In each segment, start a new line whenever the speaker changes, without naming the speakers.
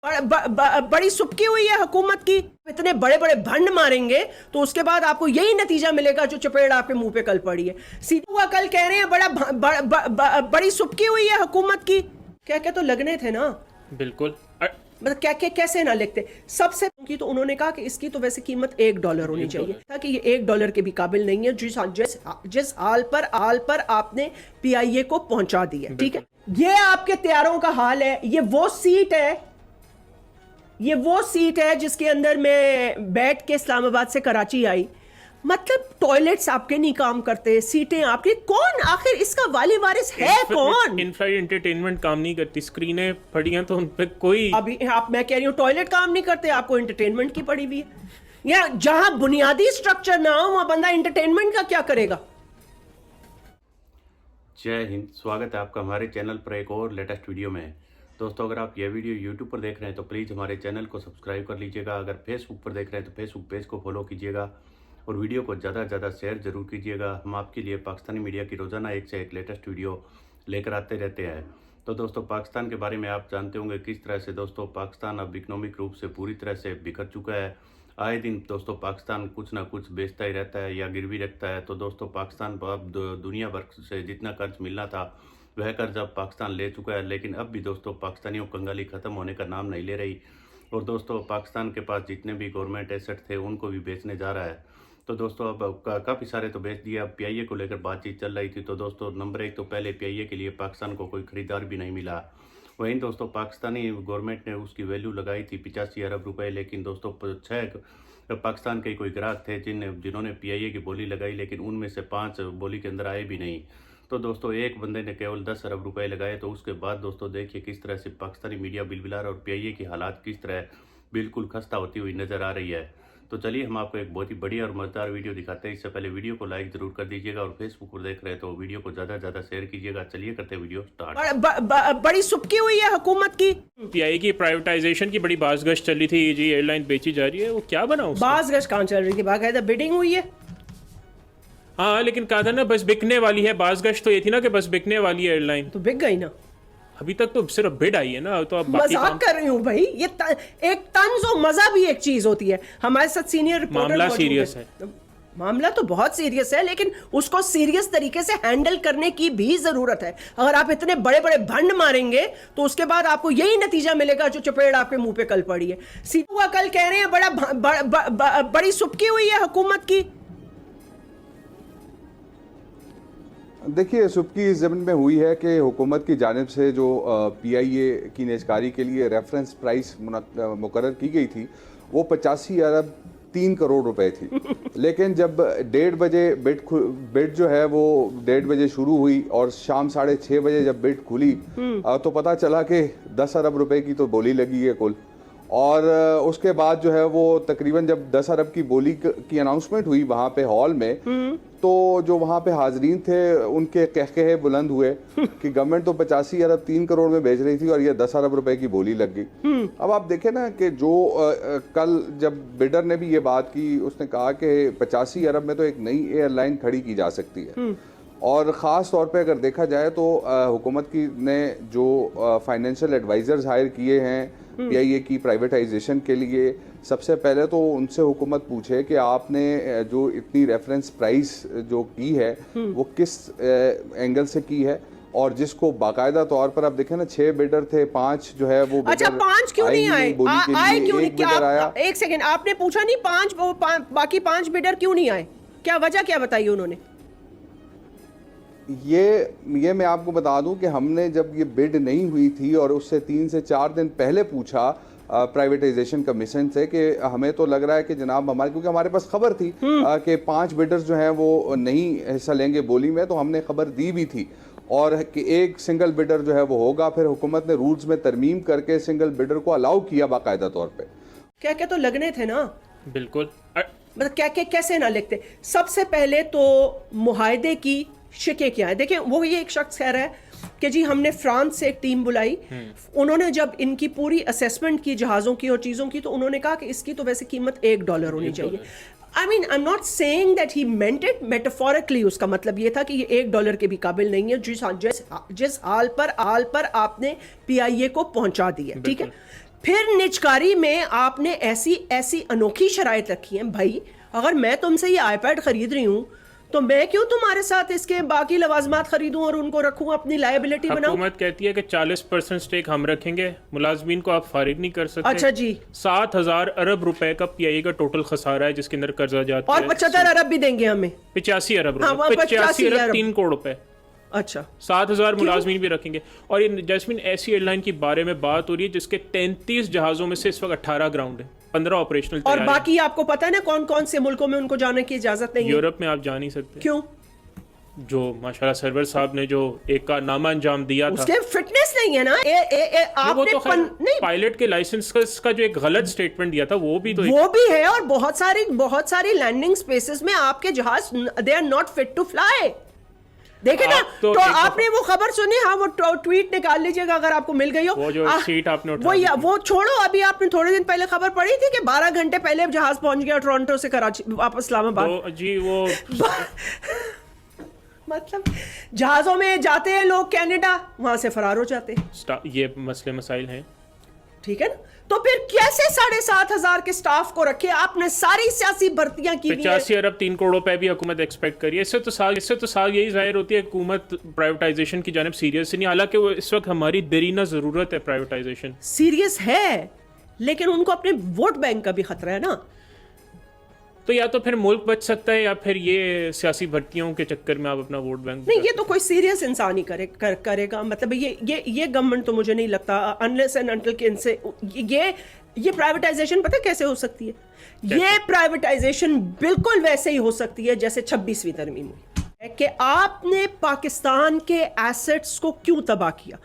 बड़ी सुबकी हुई है हुकूमत की। इतने बड़े बड़े भंड मारेंगे तो उसके बाद आपको यही नतीजा मिलेगा जो चपेड़ आपके मुंह पे कल पड़ी है। सीधा हुआ कल कह रहे हैं बड़ी सुबकी हुई है हुकूमत की। क्या क्या तो लगने थे ना,
बिल्कुल।
मतलब क्या क्या कैसे ना लिखते। सबसे की तो उन्होंने कहा कि इसकी तो वैसे कीमत $1 होनी चाहिए, ताकि ये $1 के भी काबिल नहीं है जिस हाल पर आपने PIA को पहुंचा दिया। ठीक है, ये आपके तैयारों का हाल है। ये वो सीट है जिसके अंदर मैं बैठ के इस्लामाबाद से कराची आई। मतलब टॉयलेट्स आपके नहीं काम करते, सीटें आपकी, कौन आखिर इसका वाली वारिस है कौन?
इनफ्लाइट एंटरटेनमेंट काम नहीं करती, स्क्रीनें पड़ी हैं तो उन पे कोई
अभी मैं कह रही हूँ टॉयलेट काम नहीं करते, आपको एंटरटेनमेंट की पड़ी हुई है। या जहां बुनियादी स्ट्रक्चर ना हो वहां बंदा एंटरटेनमेंट का क्या करेगा?
जय हिंद, स्वागत है आपका हमारे चैनल पर एक और लेटेस्ट वीडियो में। दोस्तों, अगर आप यह वीडियो YouTube पर देख रहे हैं तो प्लीज़ हमारे चैनल को सब्सक्राइब कर लीजिएगा। अगर फेसबुक पर देख रहे हैं तो फेसबुक पेज को फॉलो कीजिएगा और वीडियो को ज़्यादा से ज़्यादा शेयर जरूर कीजिएगा। हम आपके लिए पाकिस्तानी मीडिया की रोज़ाना एक से एक लेटेस्ट वीडियो लेकर आते रहते हैं। तो दोस्तों, पाकिस्तान के बारे में आप जानते होंगे किस तरह से दोस्तों पाकिस्तान अब इकनॉमिक रूप से पूरी तरह से बिखर चुका है। आए दिन दोस्तों पाकिस्तान कुछ ना कुछ बेचता ही रहता है या गिरवी रखता है। तो दोस्तों, पाकिस्तान पर अब दुनिया भर से जितना कर्ज मिलना था वह कर्ज अब पाकिस्तान ले चुका है, लेकिन अब भी दोस्तों पाकिस्तानियों कंगाली ख़त्म होने का नाम नहीं ले रही। और दोस्तों, पाकिस्तान के पास जितने भी गवर्नमेंट एसेट थे उनको भी बेचने जा रहा है। तो दोस्तों, अब काफ़ी सारे तो बेच दिया। अब PIA को लेकर बातचीत चल रही थी। तो दोस्तों, नंबर 1 तो पहले PIA के लिए पाकिस्तान को कोई ख़रीदार भी नहीं मिला। वहीं दोस्तों, पाकिस्तानी गवर्नमेंट ने उसकी वैल्यू लगाई थी 85 अरब रुपए, लेकिन दोस्तों 6 पाकिस्तान के कोई ग्राहक थे जिन्होंने PIA की बोली लगाई, लेकिन उनमें से 5 बोली के अंदर आए भी नहीं। तो दोस्तों, एक बंदे ने केवल 10 अरब रुपए लगाए। तो उसके बाद दोस्तों देखिए किस तरह से पाकिस्तानी मीडिया बिलबिला और PIA की हालात किस तरह बिल्कुल खस्ता होती हुई नज़र आ रही है। तो चलिए हम आपको एक बहुत ही बढ़िया और मज़ेदार वीडियो दिखाते हैं। इससे पहले वीडियो को लाइक जरूर कर दीजिएगा और फेसबुक पर देख रहे हैं तो वीडियो को ज़्यादा से ज़्यादा शेयर कीजिएगा। चलिए करते हैं वीडियो स्टार्ट।
बड़ी सुबकी हुई है हुकूमत की।
PIA की प्राइवेटाइजेशन की बड़ी बाज़गश चली थी, जी एयरलाइन बेची जा रही है, वो क्या बना उसका?
बाज़गश कहाँ चल रही थी? बाकायदा बिडिंग हुई है।
हाँ, लेकिन कहा था ना बस बिकने वाली है। बाज़गश तो ये थी ना कि बस बिकने वाली है एयरलाइन।
तो बिक गई ना।
अभी तक तो सिर्फ बिड आई है ना। तो अब
मजाक कर रही हूँ भाई। ये एक तंज और मजा भी एक चीज होती है। हमारे साथ सीनियर रिपोर्टर
मामला सीरियस है।
मामला तो बहुत सीरियस है, लेकिन उसको सीरियस तरीके से हैंडल करने की भी जरूरत है। अगर आप इतने बड़े बड़े भंड मारेंगे तो उसके बाद आपको यही नतीजा मिलेगा जो चपेड़ आपके मुंह पे कल पड़ी है। सीधा हुआ कल कह रहे हैं बड़ी सुबकी हुई है हुकूमत की।
देखिए, सुबकी इस ज़मीन में हुई है कि हुकूमत की जानिब से जो PIA की नेजकारी के लिए रेफरेंस प्राइस मुकर्रर की गई थी वो 85 अरब 3 करोड़ रुपए थी। लेकिन जब 1:30 बजे बिड जो है वो 1:30 बजे शुरू हुई और शाम 6:30 बजे जब बिड खुली तो पता चला कि 10 अरब रुपए की तो बोली लगी है कुल। और उसके बाद जो है वो तकरीबन जब 10 अरब की बोली की अनाउंसमेंट हुई वहाँ पे हॉल में, तो जो वहाँ पे हाजरीन थे उनके कहकहे बुलंद हुए कि गवर्नमेंट तो 85 अरब 3 करोड़ में बेच रही थी और ये 10 अरब रुपए की बोली लग गई। अब आप देखें ना कि जो कल जब बिडर ने भी ये बात की, उसने कहा कि 85 अरब में तो एक नई एयरलाइन खड़ी की जा सकती है। और ख़ास तौर पे अगर देखा जाए तो हुकूमत की ने जो फाइनेंशियल एडवाइज़र्स हायर किए हैं PIA की प्राइवेटाइजेशन के लिए, सबसे पहले तो उनसे हुकूमत पूछे कि आपने जो इतनी रेफरेंस प्राइस जो की है वो किस एंगल से की है, और जिसको बाकायदा तौर पर आप देखें ना 6 बिडर थे, 5 जो है वो
अच्छा 5 क्यों नहीं आए? आए क्यों नहीं? क्या एक सेकंड आपने पूछा नहीं? 5 बाकी 5 बिडर क्यों नहीं आए? क्या वजह क्या बताई उन्होंने?
ये मैं आपको बता दूं कि हमने जब ये बिड नहीं हुई थी और उससे 3 से 4 दिन पहले पूछा प्राइवेटाइजेशन कमीशन से कि हमें तो लग रहा है कि जनाब हमारे, क्योंकि हमारे पास खबर थी कि 5 बिडर्स जो हैं वो नहीं हिस्सा लेंगे बोली में, तो हमने खबर दी भी थी और कि एक सिंगल बिडर जो है वो होगा। फिर हुकूमत ने रूल्स में तरमीम करके सिंगल बिडर को अलाउ किया बाकायदा तौर पे।
क्या क्या तो लगने थे ना।
बिल्कुल।
मतलब क्या क्या कैसे ना लिखते। सबसे पहले तो मुआहदे की शिकें क्या है देखिए। वो ये एक शख्स कह रहा है कि जी हमने फ्रांस से एक टीम बुलाई, उन्होंने जब इनकी पूरी असेसमेंट की जहाज़ों की और चीज़ों की, तो उन्होंने कहा कि इसकी तो वैसे कीमत $1 होनी चाहिए। I mean I am not saying that he meant it, metaphorically उसका मतलब ये था कि ये $1 के भी काबिल नहीं है जिस हाल पर आपने PIA को पहुंचा दिया। ठीक है, फिर निजकारी में आपने ऐसी ऐसी अनोखी शराइत रखी है भाई। अगर मैं तुमसे ये आईपैड खरीद रही हूँ तो मैं क्यों तुम्हारे साथ इसके बाकी लवाजमात खरीदूं और उनको रखूं, अपनी लायबिलिटी बनाऊं?
हुकूमत कहती है कि 40% स्टेक हम रखेंगे, मुलाजमीन को आप फारिग नहीं कर सकते।
अच्छा जी।
7,000 अरब रुपए का पीआईए का टोटल खसारा है, जिसके अंदर कर्जा जाता है।
और 75 अरब भी देंगे हमें।
85 अरब
हाँ,
रुपए, 85
अरब।
अरब 3 करोड़ रुपए।
अच्छा,
7,000 मुलाजमीन भी रखेंगे। और ये जैस्मिन ऐसी एयरलाइन के बारे में बात हो रही है जिसके 33 जहाजों में से इस वक्त 18 ग्राउंड है, 15 ऑपरेशनल।
और बाकी आपको पता है ना कौन कौन से मुल्कों में उनको जाने की इजाजत नहीं है?
यूरोप में आप जा नहीं सकते।
क्यों?
जो माशाल्लाह सरवर साहब ने जो एक का नामा अंजाम दिया था,
उसके फिटनेस नहीं है ना।
वो
आपने
तो खैर
नहीं,
पायलट के लाइसेंस का जो एक गलत स्टेटमेंट दिया था वो भी तो
वो भी है। और बहुत सारी लैंडिंग स्पेसेस में आपके जहाज they are not fit to fly. देखे ना,
तो
आपने वो खबर सुनी? हाँ, वो ट्वीट निकाल लीजिएगा अगर आपको मिल गई हो।
वो जो सीट आपने उठा
वो छोड़ो, अभी आपने थोड़े दिन पहले खबर पड़ी थी कि 12 घंटे पहले जहाज पहुंच गया टोरंटो से कराची वापस इस्लामाबाद।
जी वो
मतलब जहाजों में जाते हैं लोग कनाडा, वहां से फरार हो जाते हैं।
ये मसले मसाइल हैं,
ठीक है ना? तो फिर कैसे 7,500 के स्टाफ को रखे आपने? सारी सियासी भर्तियां की
85 अरब 3 करोड़ रुपए भी हुकूमत एक्सपेक्ट करिए। इससे तो साल यही जाहिर होती है हुकूमत प्राइवेटाइजेशन की जानिब सीरियस नहीं। हालांकि वो इस वक्त हमारी देरीना जरूरत है प्राइवेटाइजेशन।
सीरियस है, लेकिन उनको अपने वोट बैंक का भी खतरा है ना।
तो या तो फिर मुल्क बच सकता है या फिर ये सियासी भर्तियों के चक्कर में आप अपना वोट बैंक
नहीं, ये तो कोई सीरियस इंसान ही करेगा। मतलब ये गवर्नमेंट तो मुझे नहीं लगता अनलेस एंड अनटिल के इनसे ये प्राइवेटाइजेशन पता कैसे हो सकती है? ये प्राइवेटाइजेशन बिल्कुल वैसे ही हो सकती है जैसे 26वीं तरमीम हुई कि आपने पाकिस्तान के एसेट्स को क्यों तबाह किया।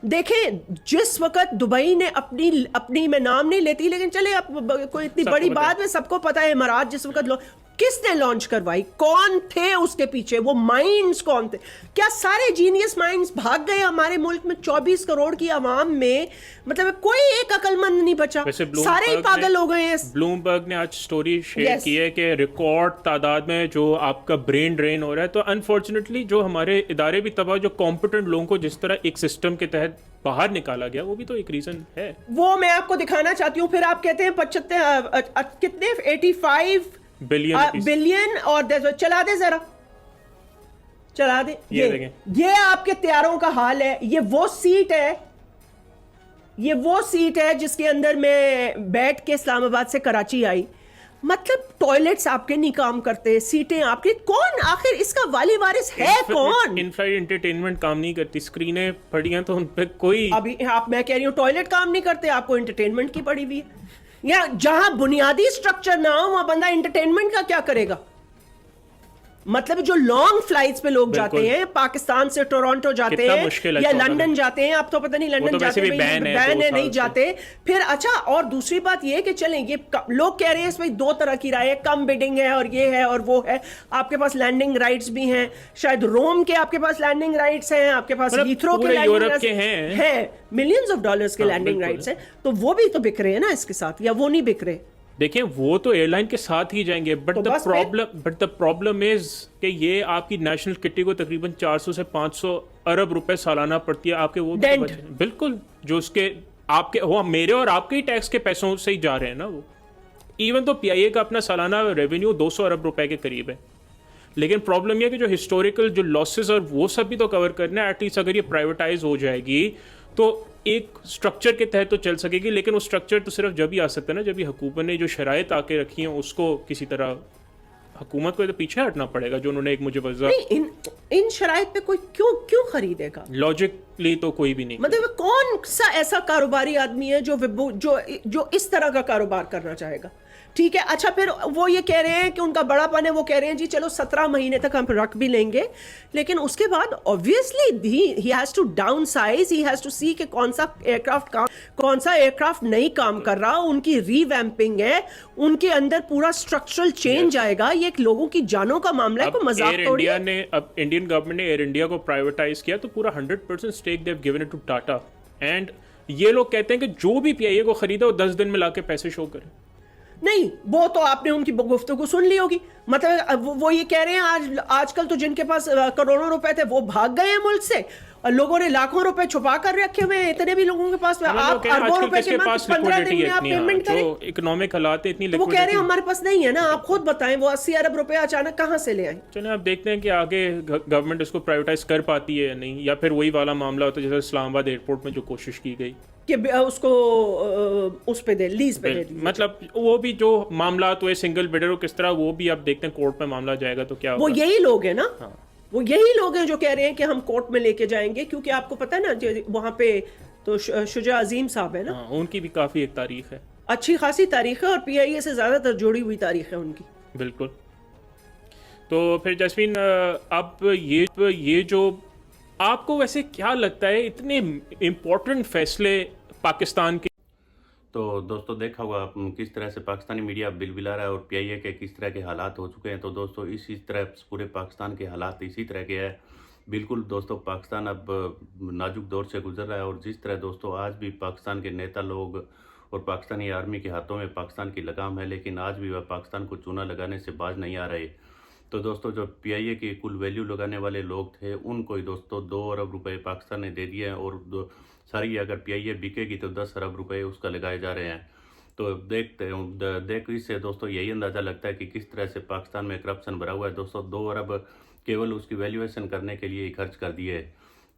देखें, जिस वक्त दुबई ने अपनी मैं नाम नहीं लेती, लेकिन चले अब कोई इतनी बड़ी बात में सबको पता है, इमारात जिस वक्त किसने लॉन्च करवाई, कौन थे उसके पीछे, वो माइंड्स कौन थे? क्या सारे जीनियस माइंड्स भाग गए हमारे मुल्क में? 24 करोड़ की आवाम में मतलब कोई एक अकलमंद नहीं बचा, सारे ही पागल हो गए हैं।
ब्लूमबर्ग ने आज स्टोरी शेयर की है कि रिकॉर्ड तादाद में जो आपका ब्रेन ड्रेन हो रहा है। तो अनफॉर्चुनेटली जो हमारे इदारे भी तबाह, जो कॉम्पिटेंट लोगों को जिस तरह एक सिस्टम के तहत बाहर निकाला गया, वो भी तो एक रीजन है। वो
मैं आपको दिखाना चाहती हूँ। फिर आप कहते हैं 75 कितने 85 बिलियन और चला दे जरा, चला दे। ये आपके तैयारों का हाल है। ये वो सीट है जिसके अंदर मैं बैठ के इस्लामाबाद से कराची आई। मतलब टॉयलेट्स आपके नहीं काम करते, सीटें आपकी, कौन आखिर इसका वाली वारिस है? कौन?
इनफ्लाइट एंटरटेनमेंट काम नहीं करती, स्क्रीनें पड़ी हैं तो उन पे कोई
अभी मैं कह रही हूँ टॉयलेट काम नहीं करते, आपको एंटरटेनमेंट की पड़ी हुई है। या जहां बुनियादी स्ट्रक्चर ना हो वहां बंदा एंटरटेनमेंट का क्या करेगा? मतलब जो लॉन्ग फ्लाइट्स पे लोग जाते हैं, पाकिस्तान से टोरंटो जाते हैं या लंदन जाते हैं, अब तो पता नहीं लंदन
तो
जाते हैं, बैन है नहीं जाते। फिर अच्छा, और दूसरी बात ये कि चलें, ये लोग कह रहे हैं इसमें 2 तरह की राय है, कम बिडिंग है और ये है और वो है। आपके पास लैंडिंग राइट्स भी हैं, शायद रोम के आपके पास लैंडिंग राइट्स हैं, आपके पास हीथ्रो के लैंडिंग राइट्स हैं, मिलियंस ऑफ डॉलर्स के लैंडिंग राइट्स हैं। तो वो भी तो बिक रहे हैं ना इसके साथ, या वो नहीं बिक रहे?
देखिए, वो तो एयरलाइन के साथ ही जाएंगे, बट द प्रॉब्लम इज कि ये आपकी नेशनल किटी को तकरीबन 400 से 500 अरब रुपए सालाना पड़ती है आपके। वो बिल्कुल जो उसके आपके वो मेरे और आपके ही टैक्स के पैसों से ही जा रहे हैं ना वो। इवन तो पीआईए का अपना सालाना रेवेन्यू 200 अरब रुपए के करीब है, लेकिन प्रॉब्लम यह कि जो हिस्टोरिकल जो लॉसेस और वो सब भी तो कवर करना है। एटलीस्ट अगर ये प्राइवेटाइज हो जाएगी तो एक स्ट्रक्चर के तहत तो चल सकेगी, लेकिन वो स्ट्रक्चर तो सिर्फ जब ही आ सकता है ना जब ही हुकूमत ने जो शराइत आके रखी हैं उसको किसी तरह हुकूमत को तो पीछे हटना पड़ेगा, जो उन्होंने एक मुझे वजह।
इन शराइत पे कोई क्यों खरीदेगा?
लॉजिकली तो कोई भी नहीं।
मतलब कौन सा ऐसा कारोबारी आदमी है जो इस तरह का कारोबार करना चाहेगा? ठीक है, अच्छा, फिर वो ये कह रहे हैं कि उनका बड़ापन है, वो कह रहे हैं जी चलो 17 महीने तक हम रख भी लेंगे, लेकिन उसके बाद obviously he has to downsize, he has to see कि कौन सा एयरक्राफ्ट नहीं काम कर रहा, उनकी रीवैम्पिंग है, उनके अंदर पूरा स्ट्रक्चरल चेंज आएगा। ये एक लोगों की जानों का मामला है, कोई मजाक थोड़ी है।
अब इंडियन गवर्नमेंट ने एयर इंडिया को प्राइवेटाइज किया तो पूरा 100% stake they have given it to Tata, and ये लोग कहते हैं कि जो भी पीआईए को खरीदा वो 10 दिन में लाके पैसे शो करे।
नहीं, वो तो आपने उनकी गुफ्तगू सुन ली होगी। मतलब वो ये कह रहे हैं आजकल तो जिनके पास करोड़ों रुपए थे वो भाग गए हैं मुल्क से, और लोगों ने लाखों रुपए छुपा कर रखे हुए हैं, इतने भी लोगों के पास, आप अरबों रुपए के मंथ 15 दिन में आप पेमेंट करें,
जो इकोनॉमिक हालात है, इतनी
तो वो कह रहे हैं हमारे पास नहीं है ना। आप खुद बताएं वो 80 अरब रुपए अचानक कहाँ से ले आए?
चलिए आप देखते हैं कि आगे गवर्नमेंट इसको प्राइवेटाइज कर पाती है या नहीं, या फिर वही वाला मामला होता है जैसे इस्लामाबाद एयरपोर्ट में जो कोशिश की गई
कि उसको उस पे दे, लीज पे दे दीजिए।
मतलब वो भी जो मामला तो है सिंगल बिडर, किस तरह वो भी आप देखते हैं कोर्ट में मामला जाएगा तो क्या
वो
होगा।
यही लोग हैं ना,
हाँ।
वो यही लोग हैं जो कह रहे हैं कि हम कोर्ट में लेके जाएंगे, क्योंकि आपको पता है ना वहां पे तो शुजा अजीम साहब है ना,
हाँ, उनकी भी काफी एक तारीख है,
अच्छी खासी तारीख है, और पीआईए से ज्यादातर जुड़ी हुई तारीख है उनकी।
बिल्कुल। तो फिर जैस्मीन, अब ये जो आपको वैसे क्या लगता है इतने इम्पोर्टेंट फैसले पाकिस्तान के,
तो दोस्तों देखा होगा किस तरह से पाकिस्तानी मीडिया बिलबिला रहा है और पीआईए के किस तरह के हालात हो चुके हैं। तो दोस्तों इसी तरह पूरे पाकिस्तान के हालात इसी तरह के हैं। बिल्कुल दोस्तों, पाकिस्तान अब नाजुक दौर से गुजर रहा है, और जिस तरह दोस्तों आज भी पाकिस्तान के नेता लोग और पाकिस्तानी आर्मी के हाथों में पाकिस्तान की लगाम है, लेकिन आज भी वह पाकिस्तान को चूना लगाने से बाज नहीं आ रहे। तो दोस्तों जो पीआईए की कुल वैल्यू लगाने वाले लोग थे उनको ही दोस्तों 2 अरब रुपए पाकिस्तान ने दे दिए हैं, और सारी अगर पीआईए बिकेगी तो 10 अरब रुपए उसका लगाए जा रहे हैं। तो देख इससे दोस्तों यही अंदाज़ा लगता है कि किस तरह से पाकिस्तान में करप्शन भरा हुआ है। दोस्तों 2 अरब केवल उसकी वैल्यूएशन करने के लिए ही खर्च कर दिए।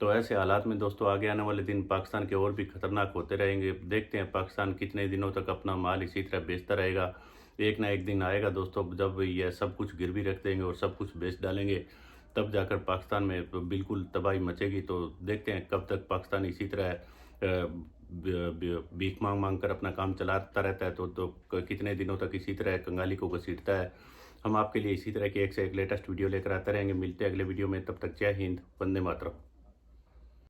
तो ऐसे हालात में दोस्तों आगे आने वाले दिन पाकिस्तान के और भी खतरनाक होते रहेंगे। देखते हैं पाकिस्तान कितने दिनों तक अपना माल इसी तरह बेचता रहेगा। एक ना एक दिन आएगा दोस्तों जब ये सब कुछ गिरवी रख देंगे और सब कुछ बेच डालेंगे, तब जाकर पाकिस्तान में बिल्कुल तबाही मचेगी। तो देखते हैं कब तक पाकिस्तान इसी तरह भीख मांग कर अपना काम चलाता रहता है, तो कितने दिनों तक इसी तरह कंगाली को घसीटता है। हम आपके लिए इसी तरह की एक से एक लेटेस्ट वीडियो लेकर आते रहेंगे। मिलते हैं अगले वीडियो में, तब तक जय हिंद, वंदे मातरम।